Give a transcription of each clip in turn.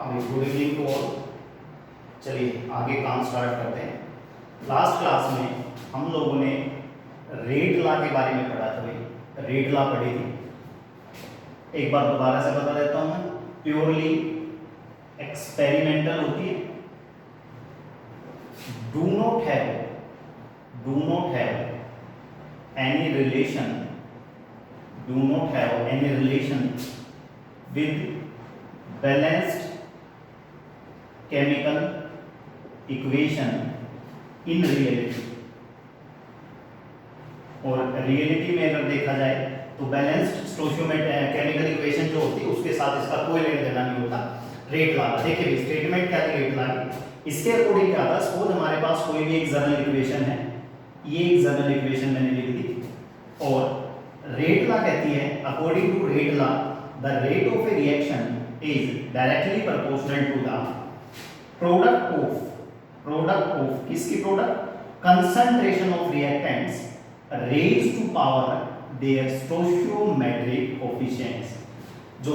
अभी good evening to all. चलिए आगे काम स्टार्ट करते हैं। लास्ट क्लास में हम लोगों ने रेट लॉ के बारे में पढ़ा था भाई, रेट लॉ पढ़ी थी। एक बार दोबारा से बता देता हूँ मैं। प्योरली एक्सपेरिमेंटल होती है, do not have any relation with balanced chemical equation in reality. और रियलिटी में अगर देखा जाए तो बैलेंस्ड स्टोइचियोमेट्रिक केमिकल इक्वेशन जो होती है उसके साथ इसका कोई लेना देना नहीं होता। रेट लॉ देखिए स्टेटमेंट क्या थी रेट लॉ की। इसके अकॉर्डिंग क्या था, सपोज हमारे पास कोई भी एक जनरल इक्वेशन है, ये एक जनरल इक्वेशन मैंने लिख दी और रेट लॉ कहती है according to rate law the rate of a reaction is directly proportional to the product of किसकी product, concentration of reactants raised to power their stoichiometric coefficients. जो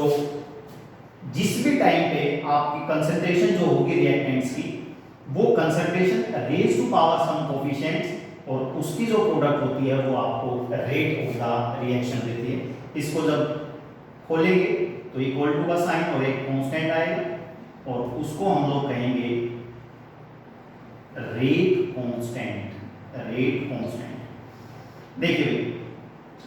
जिस भी टाइम पे आपकी कंसंट्रेशन जो होगी रिएक्टेंट्स की, वो concentration raised to power some coefficients और उसकी जो प्रोडक्ट होती है वो आपको रेट ऑफ द रिएक्शन देती है। इसको जब खोलेंगे तो इक्वल टू का साइन और एक कांस्टेंट आएगा और उसको हम लोग कहेंगे रेट कांस्टेंट। देखिए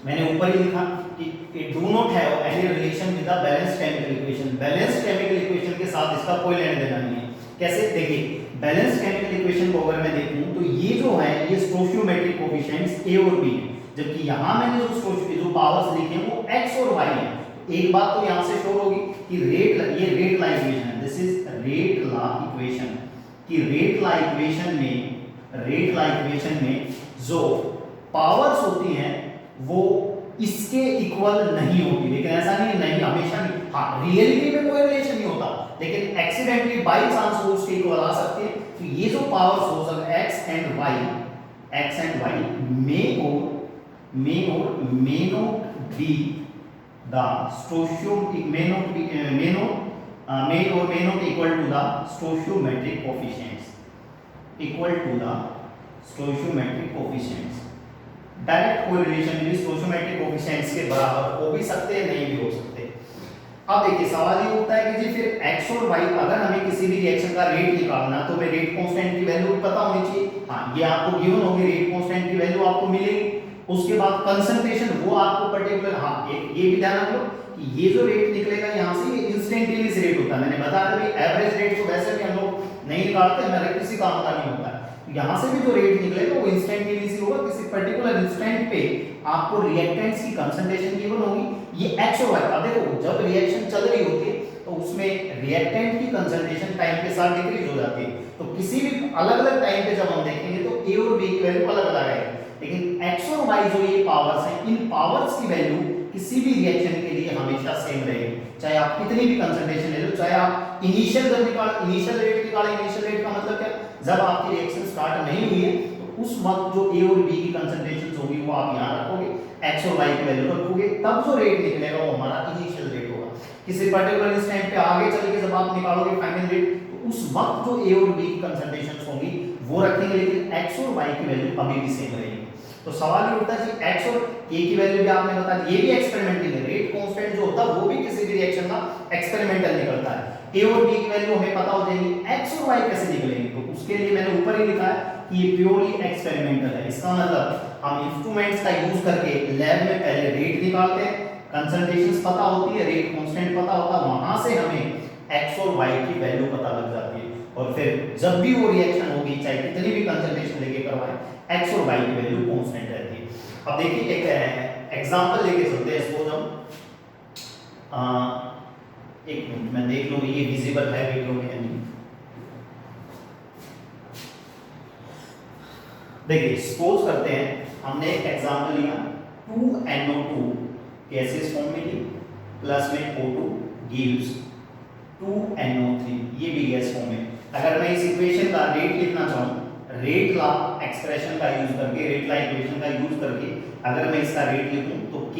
मैंने ऊपर ही लिखा कि it do not have any relation with the balanced chemical equation. Balanced chemical equation के साथ इसका कोई लेना देना नहीं है। कैसे, देखिए बैलेंस्ड केमिकल इक्वेशन को अगर मैं देखूं तो ये जो है ये स्टोइचियोमेट्रिक कोएफिशिएंट्स a और b है, जबकि यहां मैंने जो पावर्स लिखे हैं वो x और y है। एक बात तो यहां से शोर होगी कि ये रेट लॉ इक्वेशन है, this is rate law equation कि रेट लॉ इक्वेशन में जो पावर्स होती हैं वो इसके इक्वल नहीं होती। लेकिन ऐसा नहीं हमेशा नहीं, हाँ रियलिटी में कोई रिलेशन नहीं होता, लेकिन एक्सीडेंटली बाय चांस वो उसके इक्वल आ सकते हैं। तो ये जो पावर्स हो सकते x and y may not be the stoichiometric may not equal to the stoichiometric coefficients direct कोई रिलेशन नहीं, स्टोइचियोमेट्रिक कोएफिशिएंट्स के बराबर हो भी सकते हैं, नहीं भी हो सकते। अब देखिए सवाल ये उठता है कि जी फिर x और y अगर हमें किसी भी रिएक्शन का रेट निकालना तो हमें रेट कांस्टेंट की वैल्यू पता होनी चाहिए। हाँ ये आपको गिवन होगी, रेट कांस्टेंट की वैल्यू आपको मिलेगी। उसके बाद कंसंट्रेशन वो आपको पर्टिकुलर, हाँ ये भी ध्यान रखो कि ये जो रेट निकलेगा यहाँ से ये इंस्टेंटेनियस रेट होता है। मैंने बताया था एवरेज रेट तो वैसे भी हम लोग नहीं निकालते, हमारे किसी काम का नहीं होता है। यहाँ से भी जो रेट निकलेगा वो इंस्टेंटेनियस होगा, किसी पर्टिकुलर इंस्टेंट पे आपको रिएक्टेंट्स की कंसंट्रेशन गिवन होगी। ये x और y, अब देखो जब रिएक्शन चल रही होती है तो उसमें रिएक्टेंट की कंसंट्रेशन टाइम के साथ डिक्रीज हो जाती है। तो किसी भी अलग-अलग टाइम पे जब हम देखेंगे तो a और b की वैल्यू अलग-अलग आएगी, लेकिन x और y जो ये पावर्स हैं, इन पावर्स की वैल्यू किसी भी रिएक्शन के लिए हमेशा सेम रहेगी। चाहे आप कितनी भी कंसंट्रेशन ले लो, चाहे आप इनिशियल रेट निकालें। इनिशियल रेट का मतलब क्या, जब आपकी रिएक्शन स्टार्ट नहीं हुई है तो उस वक्त जो a और b की कंसंट्रेशन होगी वो आप यहां रखोगे, x और y की वैल्यू रखोगे, तब जो रेट निकलेगा वो हमारा इनिशियल रेट होगा। किसी पर्टिकुलर इंस्टेंट पे आगे चल के जब आप निकालोगे फाइनल रेट तो उस वक्त जो a और b की कंसंट्रेशंस होंगी वो रखेंगे, लेकिन x और y की वैल्यू अभी भी सेम रहेगी। तो सवाल ये उठता है कि x और a की वैल्यू भी आपने बता दी, ये भी एक्सपेरिमेंटल है। रेट कांस्टेंट जो होता है वो भी किसी भी रिएक्शन का एक्सपेरिमेंटल निकलता है। a और b की वैल्यू हमें पता हो जाएगी, x और y कैसे निकलेंगे तो उसके लिए मैंने ऊपर ही लिखा है कि ये प्योरली एक्सपेरिमेंटल है। इसका मतलब हम इंस्ट्रूमेंट्स का यूज करके लैब में पहले रेट निकालते हैं, कंसंट्रेशंस पता होती है, रेट कांस्टेंट पता होता है, वहां से हमें x और y की वैल्यू पता लग जाती है और फिर जब भी वो रिएक्शन होगी चाहे कितनी भी कंसंट्रेशन लेके करवाएं, x और y की वैल्यू कांस्टेंट रहती है। अब देखिए एक एग्जांपल लेके चलते हैं। सपोज हम एक मिनट मैं देख लूं ये विजिबल है वीडियो में या नहीं। देखिए सपोज करते हैं हमने एक एग्जांपल लिया 2NO2 गैसेस फॉर्म में ली, प्लस में O2 गिव्स 2NO3, ये भी गैस फॉर्म में। अगर मैं इस इक्वेशन का रेट लिखना चाहूं, रेट लॉ एक्सप्रेशन का यूज करके, रेट लॉ इक्वेशन का यूज करके अगर मैं इसका रेट लिखूं तो K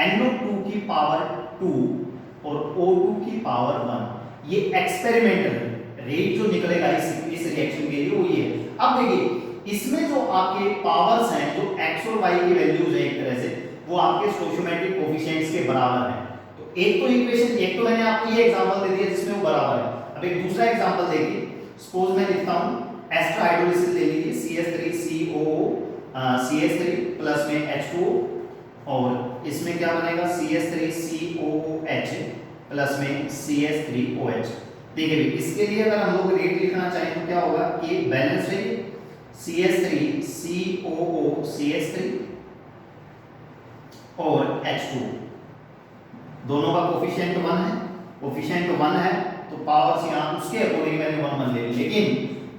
NO2 की पावर 2 और O2 की पावर 1, ये एक्सपेरिमेंटल रेट जो निकलेगा इस रिएक्शन के लिए वो ये है। अब देखिए इसमें जो आपके पावर्स हैं, जो x और y की वैल्यूज है, एक तरह से वो आपके स्टोइकोमेट्रिक कोफिशिएंट्स के बराबर है। तो एक तो इक्वेशन, एक तो मैंने आपको ये एग्जांपल दे दिया जिसमें वो बराबर है। अब एक दूसरा एग्जांपल देखिए, सपोज मैं लिखता हूं एस्टर हाइड्रोलिसिस ले लीजिए, CH3COO CH3 प्लस में H2O, और इसमें क्या बनेगा CH3COOH प्लस में CH3OH। देखिए इसके लिए अगर हम लोग रेट लिखना चाहें तो क्या होगा कि बैलेंस रहिए CH3COO CH3 और H2, दोनों का कोफिशिएंट 1 है, कोफिशिएंट 1 है तो पावर्स यहाँ उसके अकॉर्डिंग मैंने 1 1 ले ली। लेकिन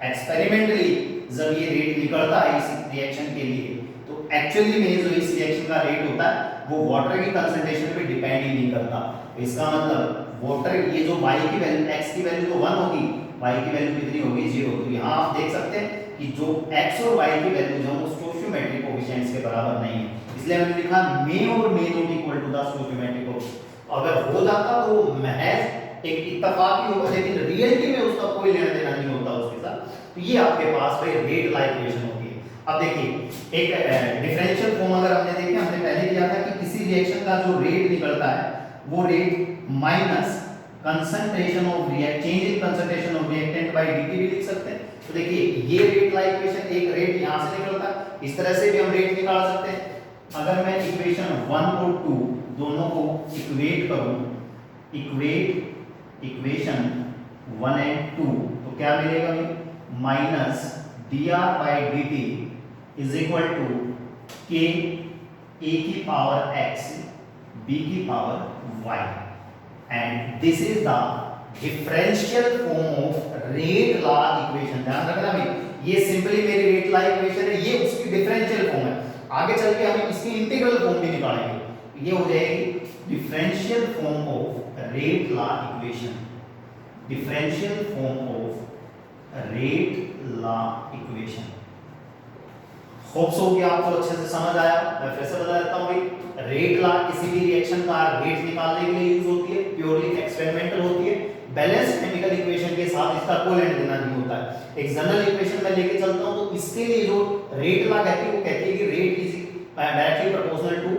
एक्सपेरिमेंटली जब ये रेट निकलता है इस रिएक्शन के लिए तो एक्चुअली में जो इस रिएक्शन का रेट होता है वो वाटर की कंसंट्रेशन पे डिपेंड ही नहीं करता। इसका मतलब वाटर, ये जो y की वैल्यू, x की वैल्यू तो 1 होगी, y की वैल्यू कितनी होगी 0। तो यहाँ आप देख सकते हैं कि जो x और y की वैल्यू है वो स्टोइकोमेट्रिक कोफिशिएंट्स के बराबर नहीं है, इसलिए मैंने लिखा may or may not equal to the stoichiometric coefficient. अगर हो जाता तो महज एक इत्तेफाक ही होगा, लेकिन रियलिटी में उसका कोई लेना देना नहीं होता उसके साथ। तो ये आपके पास भाई रेट ला इक्वेशन होती है। अब देखिए एक डिफरेंशियल फॉर्म अगर हमने देखे, हमने पहले किया था कि किसी रिएक्शन का जो रेट निकलता है वो rate minus concentration of react, change in concentration of reactant bye dt भी लिख सकते हैं। तो देखिए ये रेट ला इक्वेशन, एक रेट यहां से निकलता है, इस तरह से भी हम रेट निकाल सकते हैं। अगर मैं इक्वेशन 1 और 2 दोनों को इक्वेट करूं, इक्वेट इक्वेशन 1 एंड 2, तो क्या मिलेगा भाई minus dr by dt is equal to k a की पावर x b की power y, and this is the differential form of rate law equation. ध्यान रखना भाई, ये सिंपली मेरी रेट लॉ इक्वेशन है, ये उसकी डिफरेंशियल फॉर्म है। आगे चल के हम इसकी इंटीग्रल फॉर्म भी निकालेंगे, ये हो जाएगी differential form of rate law equation, differential form of rate law equation. Hope so कि आपको अच्छे से समझ आया। मैं फिर से बता देता हूं भाई, रेट लॉ किसी भी रिएक्शन का रेट निकालने के लिए यूज होती है, प्योरली एक्सपेरिमेंटल होती है, बैलेंस केमिकल इक्वेशन के साथ इसका कोई लेना देना नहीं होता है। एक जनरल इक्वेशन में लेके चलता हूं तो इसके लिए जो रेट लॉ कहती है वो कहती है कि rate is directly proportional to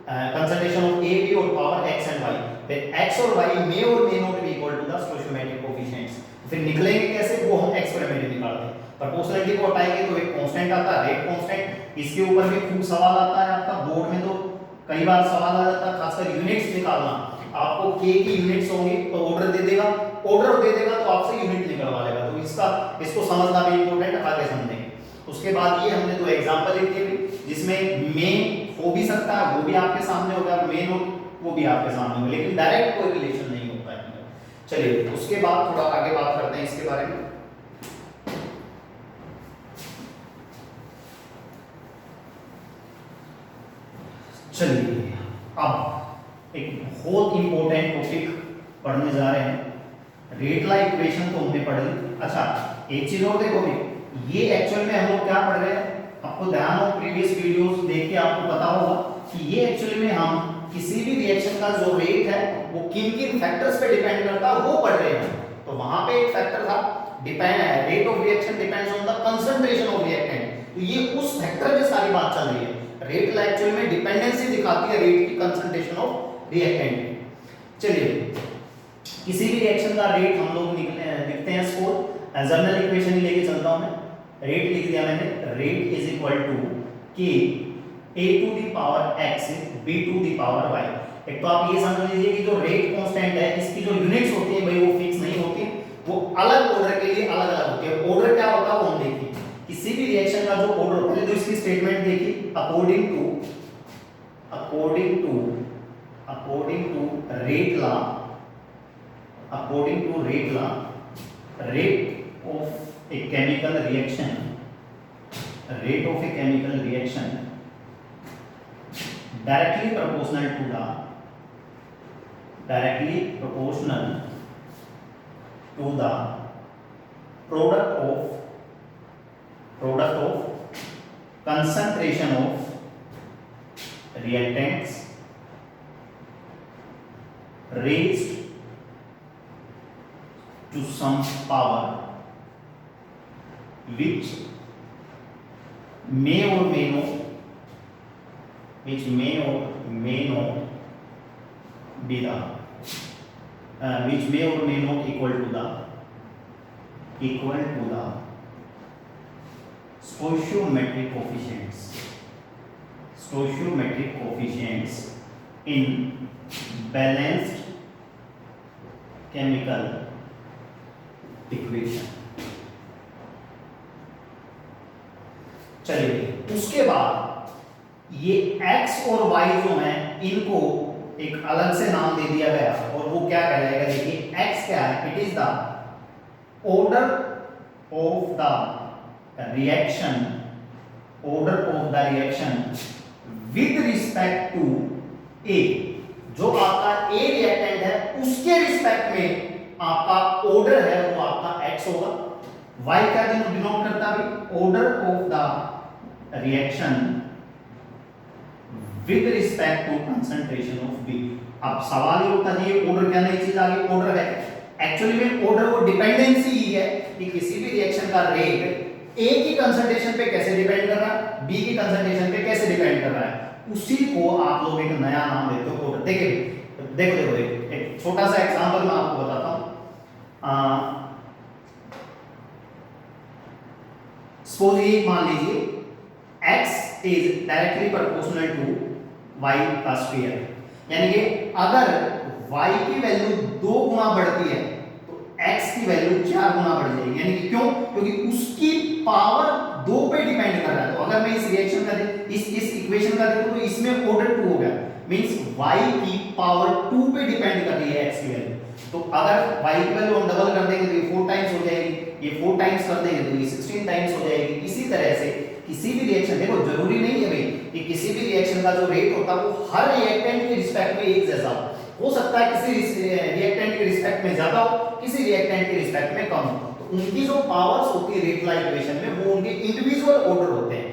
concentration of A B और पावर x एंड y, फिर x और y may or may not be equal to the stoichiometric coefficients. फिर निकलेंगे कैसे वो हम एक्सपेरिमेंट में निकालते हैं। प्रोपोर्शनलिटी को हटाएंगे तो एक कांस्टेंट आता है रेट कांस्टेंट, इसके ऊपर भी खूब सवाल आता है आपका बोर्ड में, तो कई बार सवाल आ जाता है खासकर यूनिट्स निकालना। आपको k की यूनिट्स होंगी तो ऑर्डर दे देगा, ऑर्डर दे देगा तो आपसे यूनिट निकलवा लेगा, तो इसको समझना भी इंपॉर्टेंट है, आगे समझेंगे। उसके बाद ये हमने दो एग्जांपल लिख दिए जिसमें में हो भी सकता है, वो भी आपके सामने होगा, मेन वो भी आपके सामने होगा, लेकिन डायरेक्ट कोई रिलेशन नहीं होता है। चलिए उसके बाद थोड़ा आगे बात करते हैं इसके बारे में। चलिए अब एक बहुत इंपॉर्टेंट टॉपिक पढ़ने जा रहे हैं, रेट लॉ इक्वेशन तो हमने पढ़ ली। अच्छा एक चीज और देखो, ये एक्चुअल में हम लोग क्या पढ़ रहे हैं, आपको ध्यान हो प्रीवियस वीडियोस देख के आपको पता होगा कि ये एक्चुअली में हम किसी भी रिएक्शन का जो रेट है वो किन किन फैक्टर्स पे डिपेंड करता है वो पढ़ रहे हैं। तो वहां पे एक फैक्टर था डिपेंड है, rate of reaction depends on the concentration of reactant, तो ये उस फैक्टर पे सारी बात चल रही है। रेट लॉ एक्चुअली में डिपेंडेंसी दिखाती है रेट की कंसंट्रेशन ऑफ रिएक्टेंट। चलिए किसी भी रिएक्शन का रेट हम लोग लिखते हैं, स्कोर जनरल इक्वेशन ही लेके चलता हूं मैं, रेट लिख दिया मैंने, rate is equal to k a to the power x b to the power y। एक तो आप ये समझ लीजिए कि जो रेट कांस्टेंट है इसकी जो यूनिट्स होती है भाई वो फिक्स नहीं होती, वो अलग ऑर्डर के लिए अलग अलग होती है। ऑर्डर क्या होता है वो हम देखिए, किसी भी रिएक्शन का जो ऑर्डर, पहले तो इसकी स्टेटमेंट देखिए, according to rate law, according to rate law, rate of a chemical reaction directly proportional to the product of concentration of reactants raised to some power which may or may not be the which may or may not equal to the stoichiometric coefficients in balanced chemical equation। चलिए उसके बाद ये x और y जो है इनको एक अलग से नाम दे दिया गया और वो क्या कहलाएगा, देखिए x क्या है, it is the order of the reaction with respect to A। जो आपका A रिएक्टेंट है उसके रिस्पेक्ट में आपका ऑर्डर है वो आपका x होगा। y क्या डिनोट करता है, order of the reaction with respect to concentration of B। अब सवाल ये उठता है ये ऑर्डर क्या नई चीज आ गई, ऑर्डर है। एक्चुअली में ऑर्डर वो डिपेंडेंसी ही है कि किसी भी रिएक्शन का रेट A की कंसंट्रेशन पे कैसे डिपेंड कर रहा है, B की कंसंट्रेशन पे कैसे डिपेंड कर रहा है, उसी को आप लोग एक नया नाम देते हो ऑर्डर। देखिए देखो एक छोटा सा एग्जांपल मैं आपको बताता हूं। सपोज ये मान लीजिए x is directly proportional to y का स्क्वायर, यानी कि अगर y की वैल्यू 2 गुना बढ़ती है तो x की वैल्यू 4 गुना बढ़ जाएगी। यानी कि क्यों, क्योंकि उसकी पावर 2 पे डिपेंड कर रहा है। तो अगर मैं इस रिएक्शन का इस इक्वेशन का देखूं तो इसमें ऑर्डर 2 हो गया, मींस y की पावर 2 पे डिपेंड कर रही है x की वैल्यू। तो अगर y की वैल्यू हम डबल कर देंगे तो ये 4 टाइम्स हो जाएगी, ये 4 टाइम्स कर देंगे तो ये 16 टाइम्स हो जाएगी। इसी तरह से किसी भी रिएक्शन, देखो जरूरी नहीं है भाई कि किसी भी रिएक्शन का जो रेट होता है वो हर रिएक्टेंट के रिस्पेक्ट में एक जैसा हो सकता है किसी रिएक्टेंट के रिस्पेक्ट में ज्यादा हो, किसी रिएक्टेंट के रिस्पेक्ट में कम हो। तो उनकी जो पावर्स होती है रेट ला इक्वेशन में वो उनके इंडिविजुअल ऑर्डर होते हैं।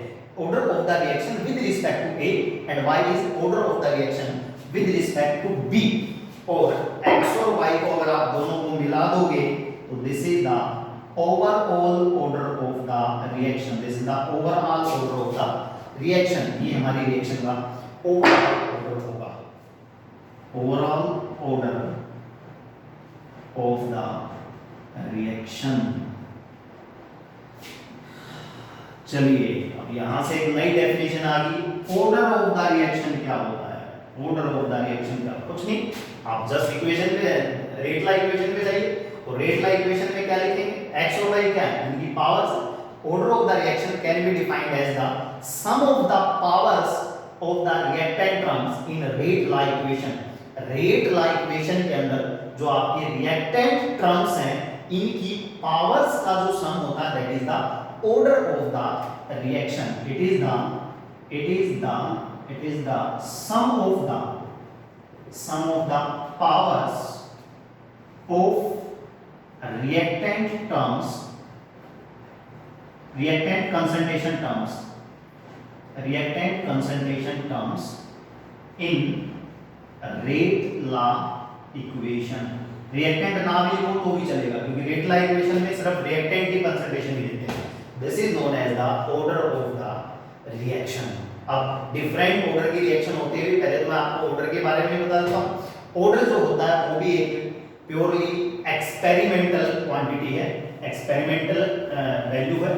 Order of the reaction with respect to A and y is order of the reaction with respect to B। और x और y को अगर आप दोनों को मिला दोगे तो this is the overall order of the reaction, this is the overall order of the reaction। ये हमारी रिएक्शन का overall order होगा, overall order of the reaction। चलिए अब यहां से एक नई डेफिनेशन आ गई, ऑर्डर ऑफ द रिएक्शन क्या होता है। ऑर्डर ऑफ द रिएक्शन क्या, कुछ नहीं, आप जस्ट इक्वेशन पे रेट ला इक्वेशन पे जाइए और रेट ला इक्वेशन में क्या लिखेंगे, x और y क्या है, उनकी powers. Order of the reaction can be defined as the sum of the powers of the reactant terms in rate law equation. Rate law equation के अंदर जो आपके रिएक्टेंट टर्म्स हैं इनकी पावर्स का जो सम होता है that is the order of the reaction. It is the sum of the powers of reactant concentration terms in rate law equation। reactant ना भी हो तो भी चलेगा क्योंकि rate law equation में सिर्फ reactant की concentration ही देते हैं। this is known as the order of the reaction। अब different order की reaction होती है, पहले तो मैं आपको order के बारे में बता देता हूँ। order जो होता है वो भी एक प्योरली एक्सपेरिमेंटल क्वांटिटी है, एक्सपेरिमेंटल वैल्यू है।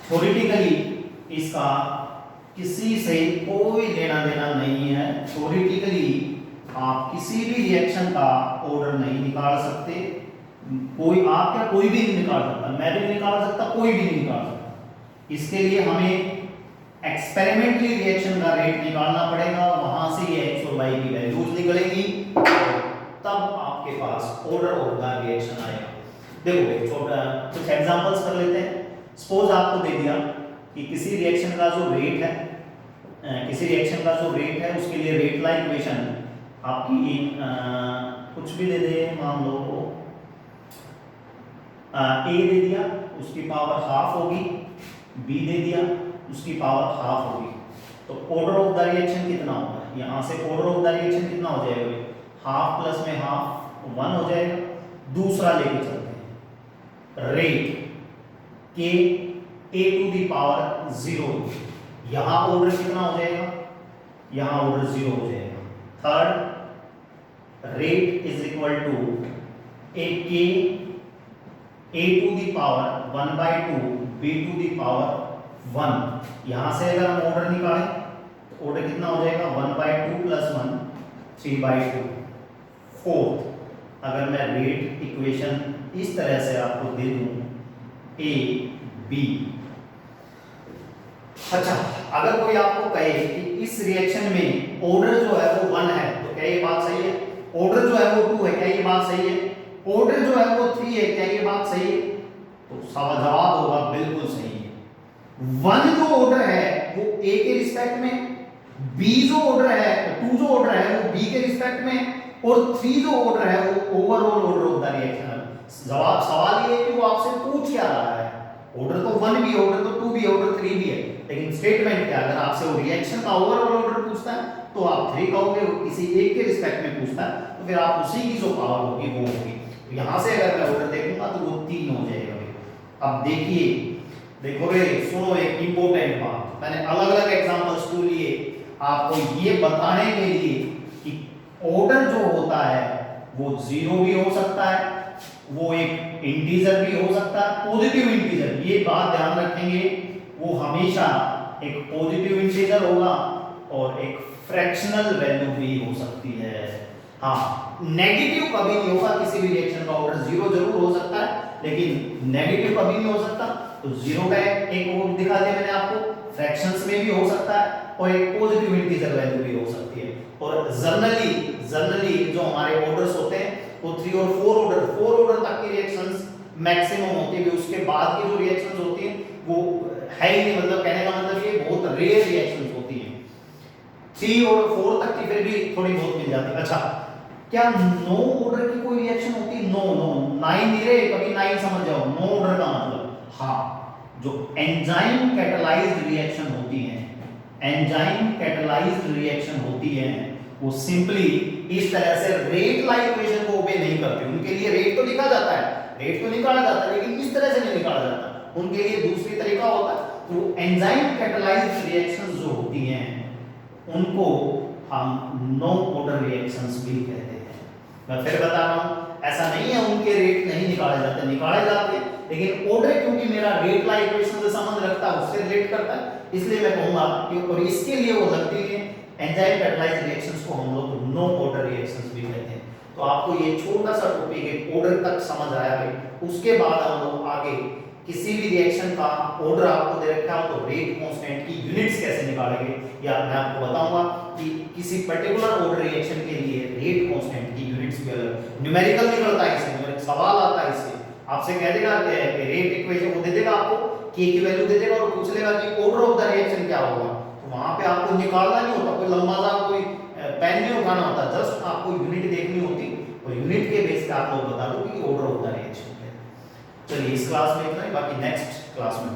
थ्योरेटिकली इसका किसी से कोई लेना देना नहीं है। थ्योरेटिकली आप किसी भी रिएक्शन का ऑर्डर नहीं निकाल सकते, कोई आप क्या कोई भी नहीं निकाल सकता, मैं भी नहीं निकाल सकता, कोई भी नहीं निकाल सकता। इसके लिए हमें एक्सपेरिमेंटली रिएक्शन का रेट निकालना पड़ेगा, वहां से ये x और y की वैल्यूज निकलेंगी, तब आपके पास ऑर्डर ऑफ द रिएक्शन आएगा। देखो कुछ एग्जांपल्स कर लेते हैं। सपोज आपको दे दिया कि किसी रिएक्शन का जो रेट है उसके लिए रेट ला इक्वेशन आपकी कुछ भी दे दे, मान लो a दे दिया उसकी पावर हाफ होगी, b दे दिया उसकी पावर हाफ होगी। तो ऑर्डर ऑफ द रिएक्शन कितना होगा, यहां से ऑर्डर ऑफ द रिएक्शन कितना हो जाएगा, हाफ प्लस में हाफ 1 हो जाएगा। दूसरा लेके चलते हैं, रेट के a टू द पावर 0, यहां ऑर्डर कितना हो जाएगा, यहां ऑर्डर 0 हो जाएगा। Third, rate is equal to A K a to the power 1/2 b to the power 1, यहां से अगर हम ऑर्डर निकालें तो ऑर्डर कितना हो जाएगा 1/2 + 1 3/2। फोर्थ, अगर मैं रेट इक्वेशन इस तरह से आपको दे दूं a b, अच्छा अगर कोई आपको कहे कि इस रिएक्शन में ऑर्डर जो है वो 1 है तो क्या ये बात सही है, ऑर्डर जो है वो 2 है क्या ये बात सही है, ऑर्डर जो है वो 3 है क्या ये बात सही है, तो जवाब होगा बिल्कुल सही है। 1 जो ऑर्डर है वो a के रिस्पेक्ट में, b जो ऑर्डर है 2 जो ऑर्डर है वो b के रिस्पेक्ट में, और 3 जो ऑर्डर है वो overall order of the reaction. जवाब सवाल ये है कि वो आपसे पूछ क्या रहा है, ऑर्डर तो 1 भी है, ऑर्डर तो 2 भी है, ऑर्डर 3 भी है, लेकिन स्टेटमेंट क्या, अगर आपसे वो रिएक्शन का ओवरऑल ऑर्डर पूछता है तो आप 3 कहोगे, किसी एक के रिस्पेक्ट में पूछता है तो फिर आप उसी की जो पावर होगी वो होगी। तो यहां से अगर मैं ऑर्डर देखूंगा तो वो 3 हो जाएगा। अब देखिए, देखो रे सुनो, एक इंपॉर्टेंट बात, मैंने अलग अलग एग्जांपल्स को लिए आपको ये बताने के लिए कि ऑर्डर जो होता है वो 0 भी हो सकता है, वो एक इंटीजर भी हो सकता है, पॉजिटिव इंटीजर, ये बात ध्यान रखेंगे, वो हमेशा एक पॉजिटिव इंटीजर होगा और एक फ्रैक्शनल वैल्यू भी हो सकती है। हाँ, नेगेटिव कभी नहीं होगा, किसी भी रिएक्शन का ऑर्डर 0 जरूर हो सकता है लेकिन नेगेटिव कभी नहीं हो सकता। तो 0 का एक वो दिखा दिया मैंने आपको, फ्रैक्शंस में भी हो सकता है और एक पॉजिटिव इंटीजर वैल्यू भी हो सकती है। और जनरली जो हमारे ऑर्डर्स होते हैं वो 3 और 4 ऑर्डर तक की रिएक्शंस मैक्सिमम होती है, उसके बाद की जो रिएक्शंस होती हैं वो है ही नहीं, मतलब कहने का मतलब ये बहुत रेयर रिएक्शंस होती हैं। 3 और 4 तक की फिर भी थोड़ी बहुत मिल जाती है। अच्छा, क्या नो ऑर्डर की कोई रिएक्शन होती है? नो, 9 नहीं रहे, कभी 9 समझ जाओ, नो ऑर्डर का मतलब, हाँ, जो एंजाइम कैटालाइज्ड रिएक्शन होती है, एंजाइम कैटालाइज्ड रिएक्शन होती है वो सिंपली इस तरह से रेट लाइक इक्वेशन को ओबे नहीं करती। उनके लिए रेट तो लिखा जाता है, रेट तो निकाला जाता है, लेकिन इस तरह से नहीं निकाला जाता, उनके लिए दूसरी तरीका होता है। तो एंजाइम कैटालाइज्ड रिएक्शंस जो होती हैं उनको हम नो ऑर्डर रिएक्शंस भी कहते हैं। मैं फिर बता रहा हूं, ऐसा नहीं है उनके रेट नहीं निकाले जाते, निकाले जाते हैं, लेकिन ऑर्डर क्योंकि मेरा रेट लाइक इक्वेशन से संबंध रखता है, उससे रिलेट करता है, इसलिए मैं कहूंगा कि और इसके लिए वो लगती है एंजाइम कैटालाइज्ड रिएक्शंस को हम लोग नो ऑर्डर रिएक्शंस भी कहते हैं। तो आपको ये छोटा सा टॉपिक एक ऑर्डर तक समझ आया है, उसके बाद हम लोग आगे किसी भी रिएक्शन का ऑर्डर आपको दे रखा हो तो रेट कांस्टेंट की यूनिट्स कैसे निकालेंगे, या मैं आपको बताऊंगा कि किसी पर्टिकुलर ऑर्डर रिएक्शन के लिए रेट कांस्टेंट की यूनिट्स भी अलग न्यूमेरिकल निकलता है, इससे न्यूमेरिकल सवाल आता है, इससे आपसे कह देगा कि रेट इक्वेशन वो दे देगा आपको, के की वैल्यू दे देगा और पूछ लेगा कि ऑर्डर ऑफ द रिएक्शन क्या होगा। तो वहां पे आपको निकालना नहीं होता, कोई लंबा सा कोई पेन नहीं उठाना होता, जस्ट आपको यूनिट देखनी होती और यूनिट के बेस पे आप लोग बता दो कि ऑर्डर ऑफ द रिएक्शन। चलिए इस क्लास में इतना ही, बाकी नेक्स्ट क्लास में